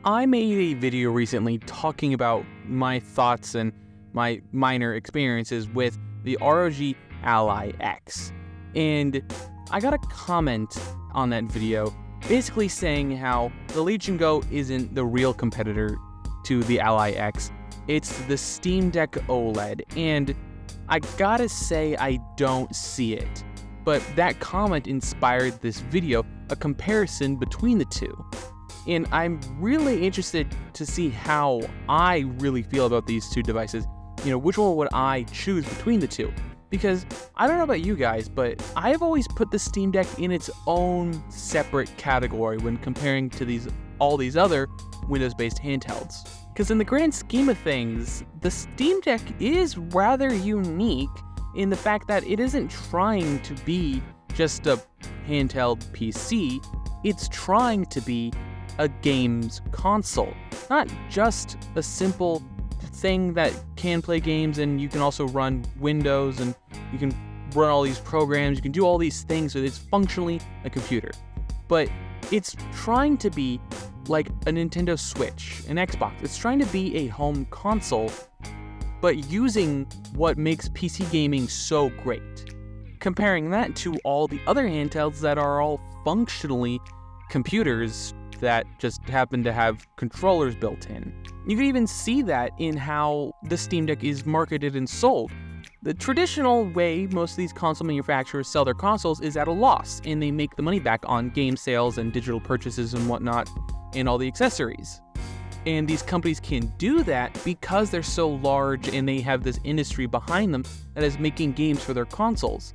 I made a video recently talking about my thoughts and my minor experiences with the ROG Ally X. And I got a comment on that video basically saying how the Legion Go isn't the real competitor to the Ally X. It's the Steam Deck OLED. And I gotta say I don't see it. But that comment inspired this video, a comparison between the two. And I'm really interested to see how I really feel about these two devices. Which one would I choose between the two? Because I don't know about you guys, but I've always put the Steam Deck in its own separate category when comparing to all these other Windows-based handhelds. Because in the grand scheme of things, the Steam Deck is rather unique in the fact that it isn't trying to be just a handheld PC, it's trying to be a games console. Not just a simple thing that can play games and you can also run Windows and you can run all these programs, you can do all these things, so it's functionally a computer. But it's trying to be like a Nintendo Switch, an Xbox. It's trying to be a home console, but using what makes PC gaming so great. Comparing that to all the other handhelds that are all functionally computers that just happen to have controllers built in. You can even see that in how the Steam Deck is marketed and sold. The traditional way most of these console manufacturers sell their consoles is at a loss, and they make the money back on game sales and digital purchases and whatnot, and all the accessories. And these companies can do that because they're so large and they have this industry behind them that is making games for their consoles.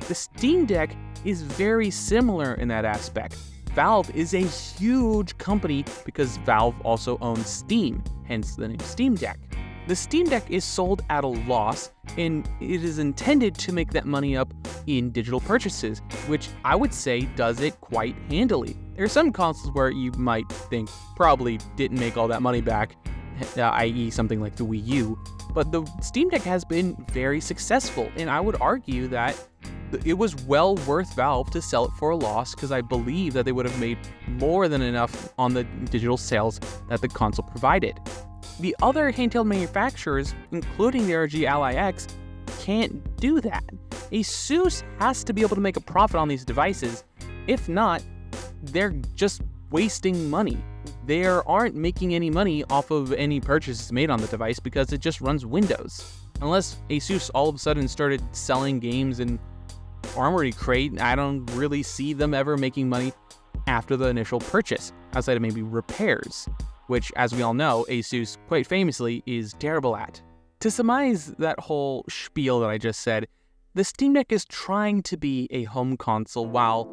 The Steam Deck is very similar in that aspect. Valve is a huge company because Valve also owns Steam, hence the name Steam Deck. The Steam Deck is sold at a loss, and it is intended to make that money up in digital purchases, which I would say does it quite handily. There are some consoles where you might think probably didn't make all that money back, i.e. something like the Wii U, but the Steam Deck has been very successful, and I would argue that it was well worth Valve to sell it for a loss because I believe that they would have made more than enough on the digital sales that the console provided. The other handheld manufacturers, including the ROG Ally X, can't do that. ASUS has to be able to make a profit on these devices. If not, they're just wasting money. They aren't making any money off of any purchases made on the device because it just runs Windows. Unless ASUS all of a sudden started selling games in Armory Crate, I don't really see them ever making money after the initial purchase, outside of maybe repairs, which, as we all know, ASUS quite famously is terrible at. To surmise that whole spiel that I just said, the Steam Deck is trying to be a home console while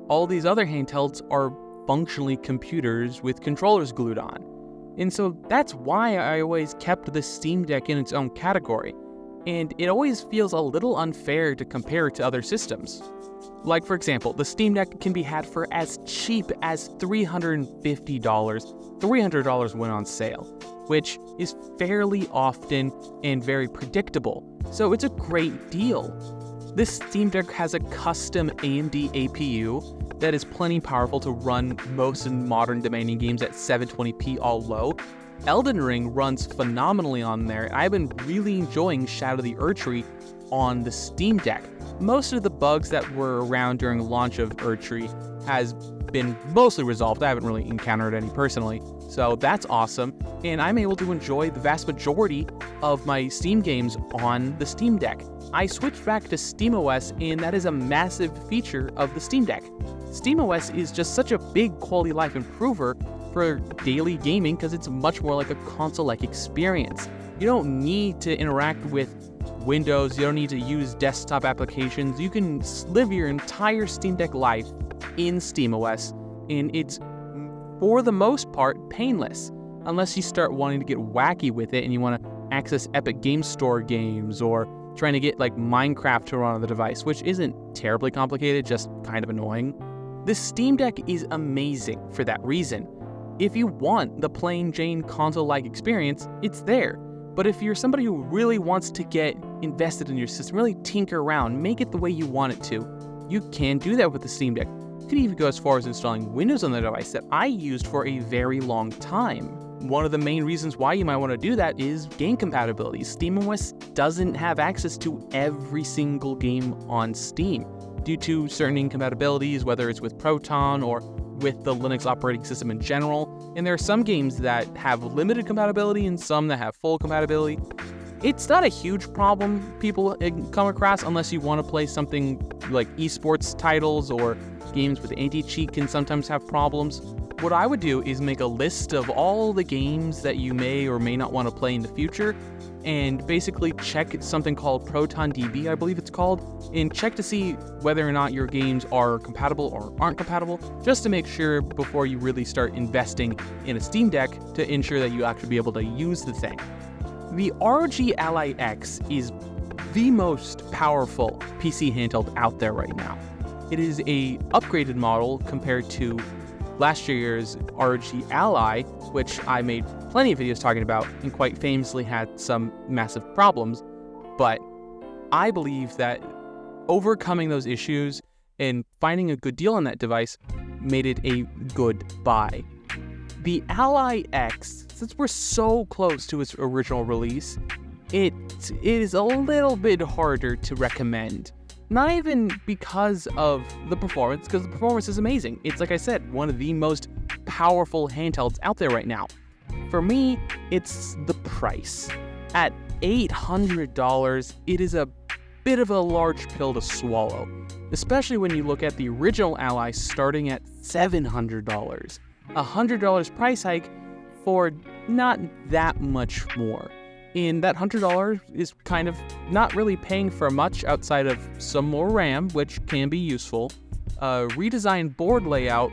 all these other handhelds are functionally computers with controllers glued on. And so that's why I always kept the Steam Deck in its own category. And it always feels a little unfair to compare it to other systems. Like, for example, the Steam Deck can be had for as cheap as $350. $300 when on sale, which is fairly often and very predictable. So it's a great deal. This Steam Deck has a custom AMD APU that is plenty powerful to run most modern demanding games at 720p all low. Elden Ring runs phenomenally on there. I've been really enjoying Shadow of the Erdtree on the Steam Deck. Most of the bugs that were around during launch of Erdtree has been mostly resolved. I haven't really encountered any personally, so that's awesome. And I'm able to enjoy the vast majority of my Steam games on the Steam Deck. I switched back to SteamOS, and that is a massive feature of the Steam Deck. SteamOS is just such a big quality life improver for daily gaming because it's much more like a console-like experience. You don't need to interact with Windows, you don't need to use desktop applications. You can live your entire Steam Deck life in SteamOS, and it's, for the most part, painless. Unless you start wanting to get wacky with it and you want to access Epic Game Store games or trying to get like Minecraft to run on the device, which isn't terribly complicated, just kind of annoying. The Steam Deck is amazing for that reason. If you want the plain Jane console-like experience, it's there. But if you're somebody who really wants to get invested in your system, really tinker around, make it the way you want it to, you can do that with the Steam Deck. You can even go as far as installing Windows on the device that I used for a very long time. One of the main reasons why you might want to do that is game compatibility. SteamOS doesn't have access to every single game on Steam due to certain incompatibilities, whether it's with Proton or with the Linux operating system in general. And there are some games that have limited compatibility and some that have full compatibility. It's not a huge problem people come across unless you want to play something like esports titles, or games with anti-cheat can sometimes have problems. What I would do is make a list of all the games that you may or may not want to play in the future, and basically check something called ProtonDB, I believe it's called, and check to see whether or not your games are compatible or aren't compatible, just to make sure before you really start investing in a Steam Deck to ensure that you actually be able to use the thing. The ROG Ally X is the most powerful PC handheld out there right now. It is a upgraded model compared to last year's ROG Ally, which I made plenty of videos talking about and quite famously had some massive problems. But I believe that overcoming those issues and finding a good deal on that device made it a good buy. The Ally X, since we're so close to its original release, it is a little bit harder to recommend. Not even because of the performance, because the performance is amazing. It's, like I said, one of the most powerful handhelds out there right now. For me, it's the price. At $800, it is a bit of a large pill to swallow, especially when you look at the original Ally starting at $700. $100 price hike for not that much more. And that $100 is kind of not really paying for much outside of some more RAM, which can be useful, a redesigned board layout,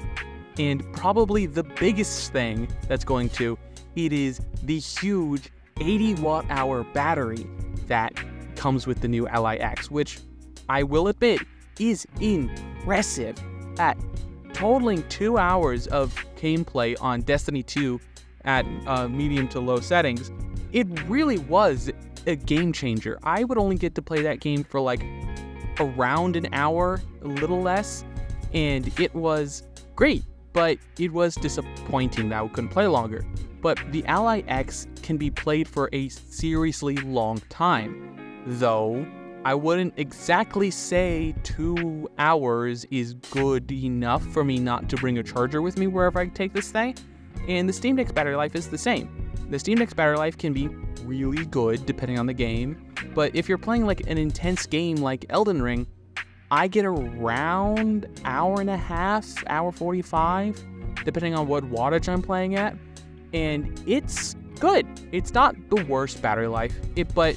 and probably the biggest thing that's going to, it is the huge 80 watt-hour battery that comes with the new Ally X, which I will admit is impressive. At totaling 2 hours of gameplay on Destiny 2 at medium to low settings, it really was a game changer. I would only get to play that game for like around an hour, a little less, and it was great, but it was disappointing that I couldn't play longer. But the Ally X can be played for a seriously long time, though I wouldn't exactly say 2 hours is good enough for me not to bring a charger with me wherever I take this thing, and the Steam Deck's battery life is the same. The Steam Deck's battery life can be really good depending on the game, but if you're playing like an intense game like Elden Ring, I get around hour and a half, hour 45, depending on what wattage I'm playing at, and it's good. It's not the worst battery life, but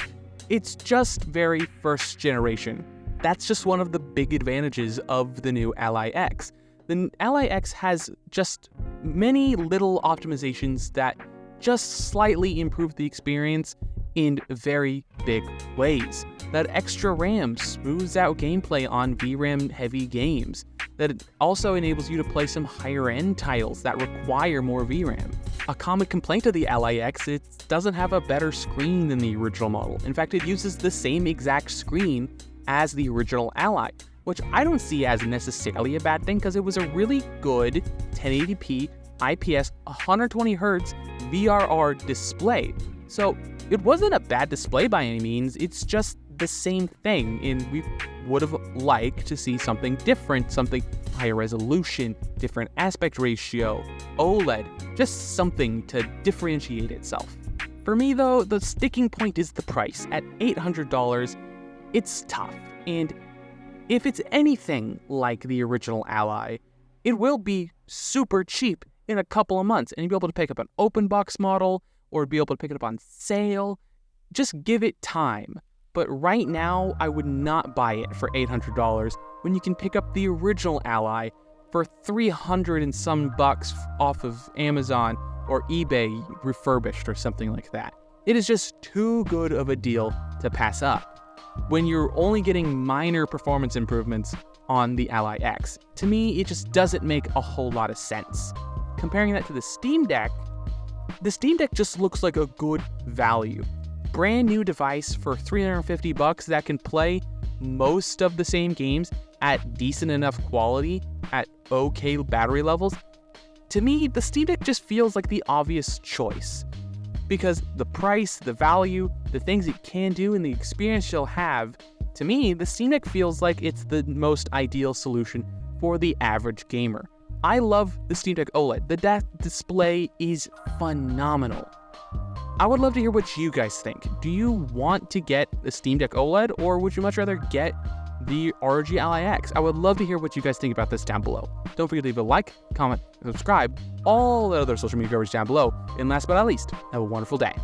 it's just very first generation. That's just one of the big advantages of the new Ally X. The Ally X has just many little optimizations that just slightly improve the experience in very big ways. That extra RAM smooths out gameplay on VRAM heavy games. That it also enables you to play some higher end titles that require more VRAM. A common complaint of the Ally X, it doesn't have a better screen than the original model. In fact, it uses the same exact screen as the original Ally, which I don't see as necessarily a bad thing because it was a really good 1080p IPS 120Hz VRR display. So it wasn't a bad display by any means, it's just the same thing, and we would have liked to see something different, something higher resolution, different aspect ratio, OLED, just something to differentiate itself. For me though, the sticking point is the price. At $800, it's tough, and if it's anything like the original Ally, it will be super cheap in a couple of months, and you'll be able to pick up an open box model or be able to pick it up on sale. Just give it time. But right now, I would not buy it for $800 when you can pick up the original Ally for $300 and some bucks off of Amazon or eBay refurbished or something like that. It is just too good of a deal to pass up when you're only getting minor performance improvements on the Ally X. To me, it just doesn't make a whole lot of sense. Comparing that to the Steam Deck just looks like a good value. Brand new device for $350 that can play most of the same games at decent enough quality at okay battery levels, to me, the Steam Deck just feels like the obvious choice. Because the price, the value, the things it can do, and the experience you'll have, to me, the Steam Deck feels like it's the most ideal solution for the average gamer. I love the Steam Deck OLED. The display is phenomenal. I would love to hear what you guys think. Do you want to get the Steam Deck OLED, or would you much rather get the ROG Ally X? I would love to hear what you guys think about this down below. Don't forget to leave a like, comment, and subscribe, all the other social media coverage down below. And last but not least, have a wonderful day.